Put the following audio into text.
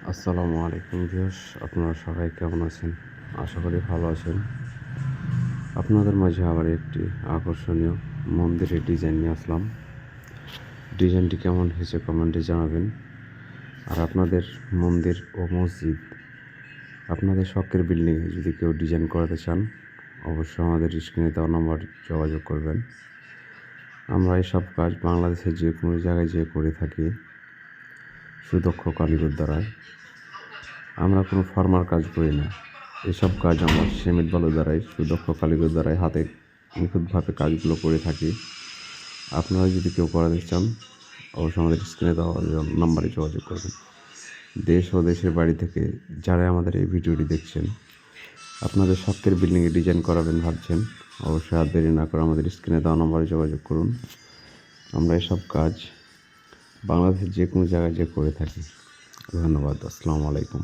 আসসালামু আলাইকুম ভিউয়ার্স, আপনারা সবাই কেমন আছেন? আশা করি ভালো আছেন। আপনাদের মাঝে আবার একটি আকর্ষণীয় মন্দিরের ডিজাইন নিয়ে আসলাম। ডিজাইনটি কেমন হয়েছে কমেন্টে জানাবেন। আর আপনাদের মন্দির ও মসজিদ, আপনাদের শখের বিল্ডিংয়ে যদি কেউ ডিজাইন করাতে চান, অবশ্যই আমাদের স্ক্রিনে দেওয়া নম্বর যোগাযোগ করবেন। আমরা এসব কাজ বাংলাদেশের যে কোনো জায়গায় যেয়ে করে থাকি সুদক্ষ কারিগর দ্বারা। আমরা কোনো ফর্মাল কাজ করি না। এসব কাজ আমরা সিমেন্ট বালু দ্বারাই, সুদক্ষ কারিগর দ্বারাই হাতে নিখুঁতভাবে কাজগুলো করে থাকি। আপনারা যদি কেউ করাতে চান, অবশ্যই আমাদের স্ক্রিনে দেওয়া নাম্বারে যোগাযোগ করবেন। দেশ ও দেশের বাড়ি থেকে যারা আমাদের এই ভিডিওটি দেখছেন, আপনাদের শখের বিল্ডিংয়ে ডিজাইন করাবেন ভাবছেন, অবশ্যই আর দেরি না করে আমাদের স্ক্রিনে দেওয়া নাম্বারে যোগাযোগ করুন। আমরা এসব কাজ বাংলাদেশের যে কোনো জায়গায় যে করে থাকি। ধন্যবাদ। আসসালামু আলাইকুম।